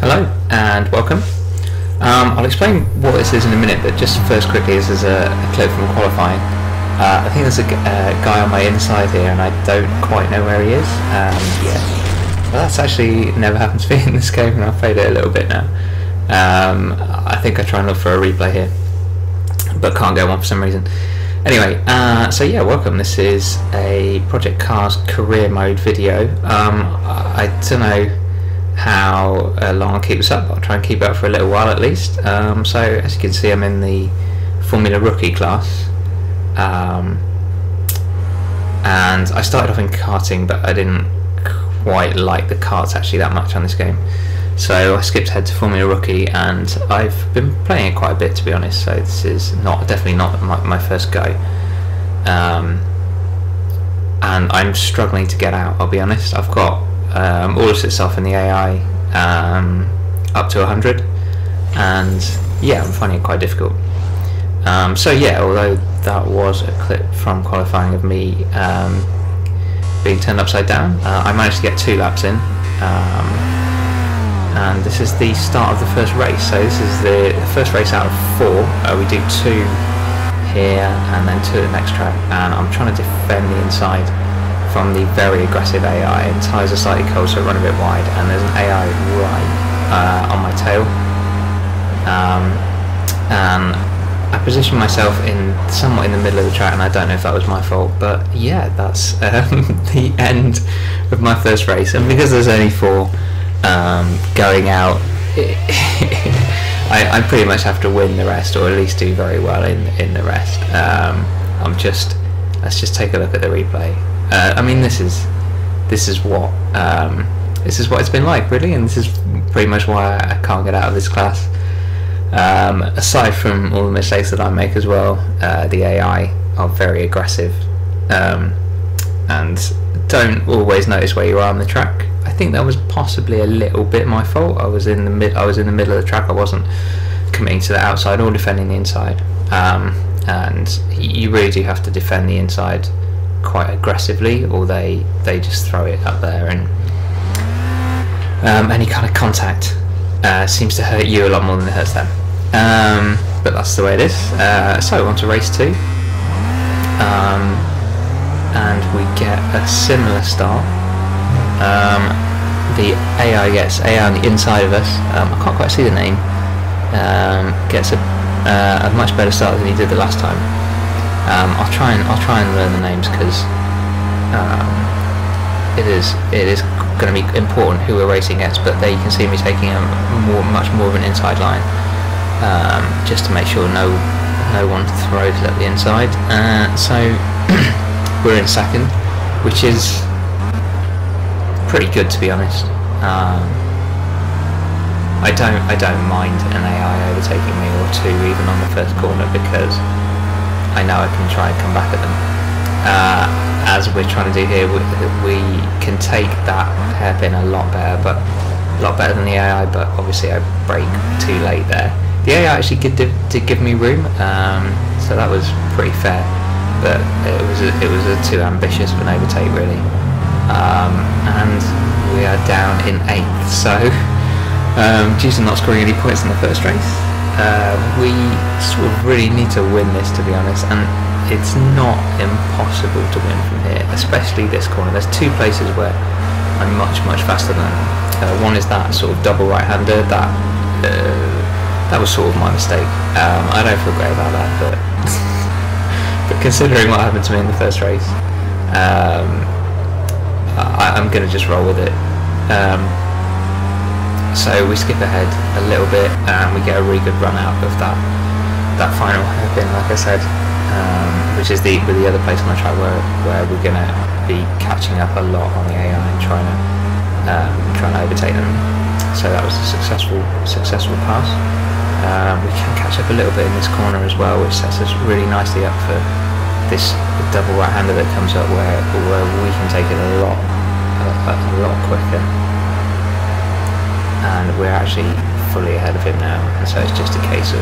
Hello and welcome. I'll explain what this is in a minute, but just first quickly, this is a clip from qualifying. I think there's a guy on my inside here and I don't quite know where he is. Yeah, well, that's actually never happened to me in this game, and I've played it a little bit now. I think I try and look for a replay here, but can't get one for some reason. Anyway, so yeah, welcome. This is a Project Cars career mode video. I don't know how long I'll keep this up. I'll try and keep it up for a little while at least. So as you can see, I'm in the Formula Rookie class, and I started off in karting, but I didn't quite like the karts actually that much on this game, so I skipped ahead to Formula Rookie, and I've been playing it quite a bit, to be honest. So this is definitely not my first go, and I'm struggling to get out, I'll be honest. I've got all of itself in the AI up to 100, and yeah, I'm finding it quite difficult. So yeah, although that was a clip from qualifying of me being turned upside down, I managed to get 2 laps in, and this is the start of the first race. So this is the first race out of 4. We do 2 here and then 2 at the next track, and I'm trying to defend the inside from the very aggressive AI, and tyres are slightly cold, so I run a bit wide, and there's an AI right on my tail, and I positioned myself somewhat in the middle of the track, and I don't know if that was my fault, but yeah, that's the end of my first race. And because there's only 4 going out, I pretty much have to win the rest, or at least do very well in the rest. Let's just take a look at the replay. I mean, this is what it's been like, really, and this is pretty much why I can't get out of this class. Aside from all the mistakes that I make as well, the AI are very aggressive, and don't always notice where you are on the track. I think that was possibly a little bit my fault. I was in the middle of the track. I wasn't committing to the outside or defending the inside, and you really do have to defend the inside quite aggressively, or they just throw it up there, and any kind of contact seems to hurt you a lot more than it hurts them. But that's the way it is. So on to race 2, and we get a similar start. The AI gets AI on the inside of us. I can't quite see the name. Gets a much better start than he did the last time. I'll try and learn the names, because it is going to be important who we're racing against. But there you can see me taking much more of an inside line, just to make sure no one throws it at the inside. So we're in second, which is pretty good, to be honest. I don't mind an AI overtaking me, or 2 even on the first corner, because I know I can try and come back at them. As we're trying to do here, we can take that hairpin a lot better than the AI, but obviously I brake too late there. The AI actually did give me room, so that was pretty fair, but it was a too ambitious of an overtake, really. And we are down in 8th, so due to not scoring any points in the first race, we sort of really need to win this, to be honest, and it's not impossible to win from here, especially this corner. There's 2 places where I'm much faster than them. One is that sort of double right-hander. That was sort of my mistake. I don't feel great about that, but but considering what happened to me in the first race, I'm going to just roll with it. So we skip ahead a little bit, and we get a really good run out of that final hairpin, like I said, which is with the other place on the track where we're going to be catching up a lot on the AI and trying to overtake them. So that was a successful pass. We can catch up a little bit in this corner as well, which sets us really nicely up for this double right-hander that comes up, where we can take it a lot quicker. And we're actually fully ahead of him now, and so it's just a case of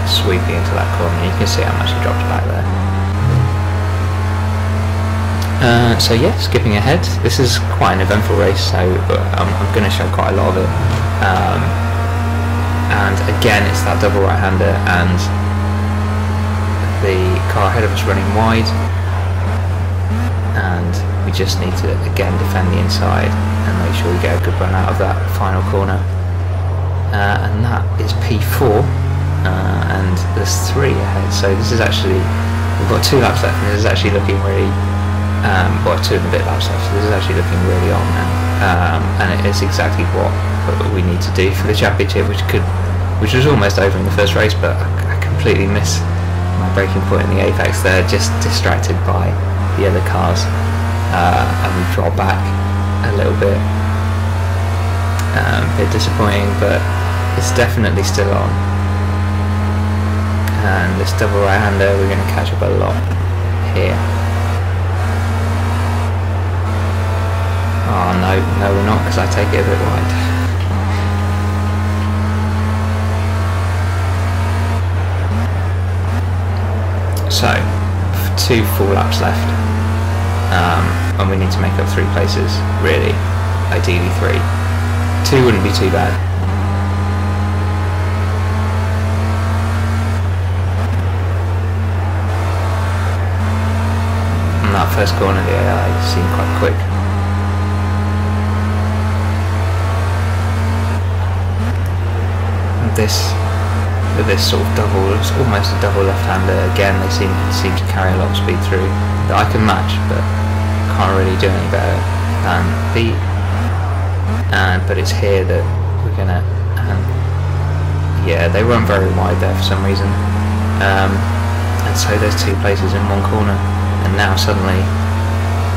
sweeping into that corner. You can see how much he dropped back there. So yeah, skipping ahead. This is quite an eventful race, so I'm going to show quite a lot of it. And again, it's that double right-hander, and the car ahead of us running wide, and we just need to again defend the inside and make sure we get a good run out of that final corner. And that is P4, and there's 3 ahead, so this is actually, we've got 2 laps left, and this is actually looking really, well, 2 and a bit laps left, so this is actually looking really on now, and it is exactly what we need to do for the championship, which was almost over in the first race, but I completely missed my braking point in the apex there, just distracted by the other cars, and we dropped back a little bit. A bit disappointing, but it's definitely still on. And this double right-hander, we're going to catch up a lot here. Oh no, we're not, because I take it a bit wide. So, 2 full laps left, and we need to make up 3 places, really, ideally 3. 2 wouldn't be too bad. And that first corner, the AI seemed quite quick. And this sort of double, it's almost a double left-hander. Again, they seem to carry a lot of speed through that I can match, but can't really do any better than beat. But it's here that we're gonna, yeah, they run very wide there for some reason, and so there's 2 places in 1 corner, and now suddenly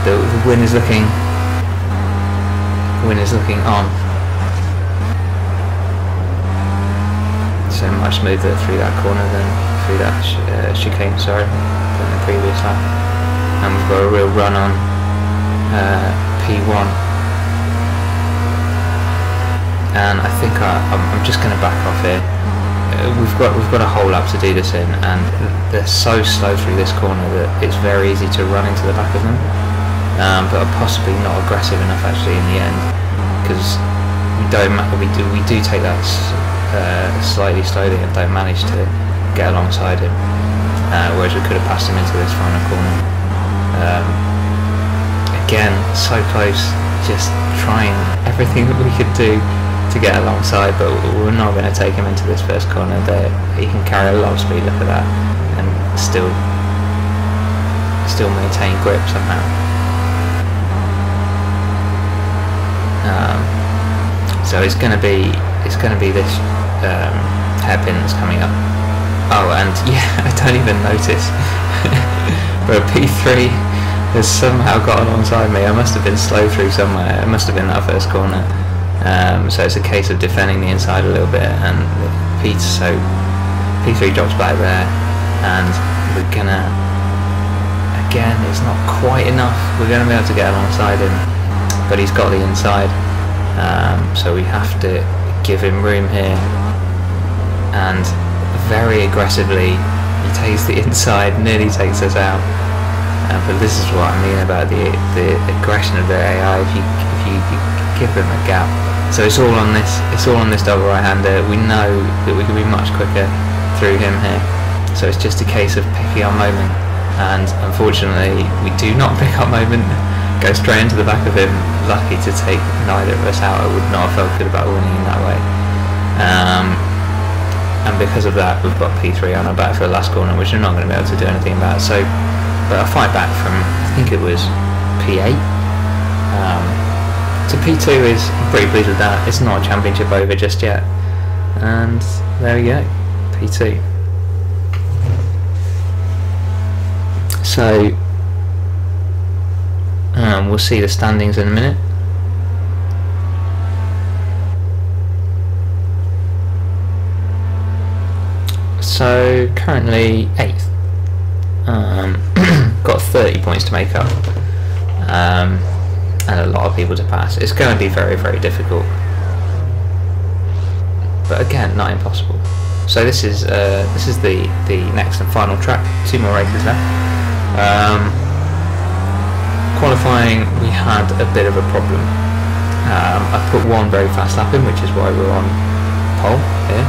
the win is looking on. So much smoother through that corner than through that chicane, sorry, than the previous lap, and we've got a real run on P1. And I think I'm just going to back off here. We've got a whole lap to do this in, and they're so slow through this corner that it's very easy to run into the back of them, but possibly not aggressive enough actually in the end, because we do take that slightly slowly and don't manage to get alongside him, whereas we could have passed him into this final corner. Again, so close, just trying everything that we could do to get alongside, but we're not going to take him into this first corner. There, he can carry a lot of speed, look at that, and still maintain grip somehow. So it's going to be this hairpin that's coming up. Oh, and yeah, I don't even notice. But P3 has somehow got alongside me. I must have been slow through somewhere. It must have been that first corner. So it's a case of defending the inside a little bit, and P3 drops back there, and we're gonna, again, it's not quite enough. We're gonna be able to get alongside him, but he's got the inside, so we have to give him room here, and very aggressively he takes the inside, nearly takes us out. But this is what I mean about the aggression of the AI. If you give them a gap. So it's all on this double right-hander. We know that we can be much quicker through him here. So it's just a case of picking our moment, and unfortunately we do not pick our moment. Go straight into the back of him. Lucky to take neither of us out. I would not have felt good about winning in that way. And because of that, we've got P3 on our back for the last corner, which we're not going to be able to do anything about. So, but a fight back from, I think it was P8 to P2 is, I'm pretty pleased with that. It's not a championship over just yet, and there we go, P2. So we'll see the standings in a minute. So currently 8th, got 30 points to make up, and a lot of people to pass. It's going to be very, very difficult, but again, not impossible. So this is the next and final track. 2 more races left. Qualifying, we had a bit of a problem. I put one very fast lap in, which is why we're on pole here,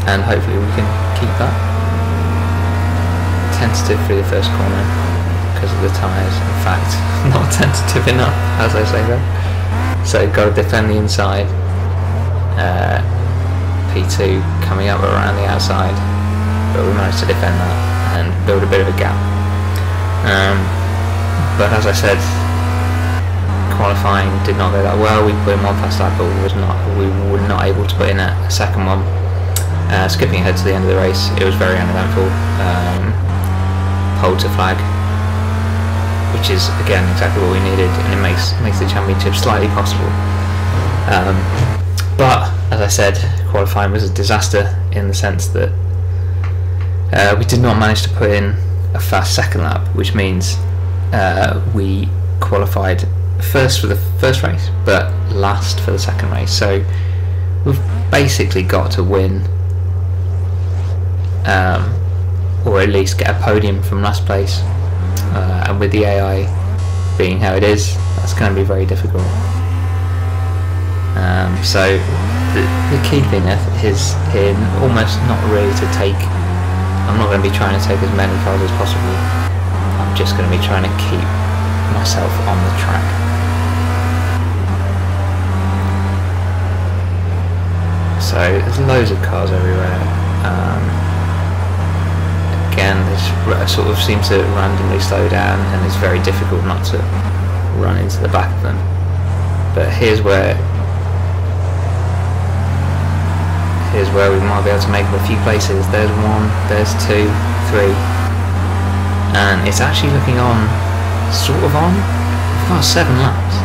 and hopefully we can keep that. Tentative through the first corner because of the tyres, in fact not tentative enough, as I say that. So got to defend the inside. P2 coming up around the outside, but we managed to defend that and build a bit of a gap. But as I said, qualifying did not go that well. We put in one fast lap, but we were not able to put in a second one. Skipping ahead to the end of the race, it was very uneventful. Pole to flag, which is again exactly what we needed, and it makes the championship slightly possible. But as I said, qualifying was a disaster in the sense that we did not manage to put in a fast second lap, which means we qualified first for the first race but last for the second race. So we've basically got to win, or at least get a podium from last place, and with the AI being how it is, that's going to be very difficult. So the key thing is here almost not really to take, I'm not going to be trying to take as many cars as possible, I'm just going to be trying to keep myself on the track. So there's loads of cars everywhere. Again, this sort of seems to randomly slow down, and it's very difficult not to run into the back of them. But here's where we might be able to make up a few places. There's one, there's two, three, and it's actually looking on, sort of on. We've got 7 laps,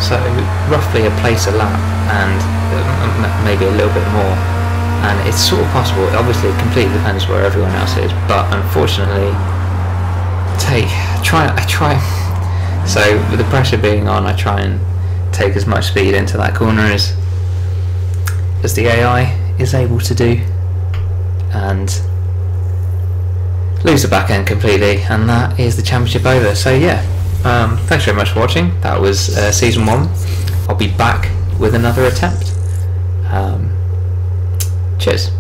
so roughly a place a lap, and maybe a little bit more. And it's sort of possible. Obviously, it completely depends where everyone else is, but unfortunately, I try. So with the pressure being on, I try and take as much speed into that corner as the AI is able to do, and lose the back end completely, and that is the championship over. So yeah, thanks very much for watching. That was season 1. I'll be back with another attempt. Cheers.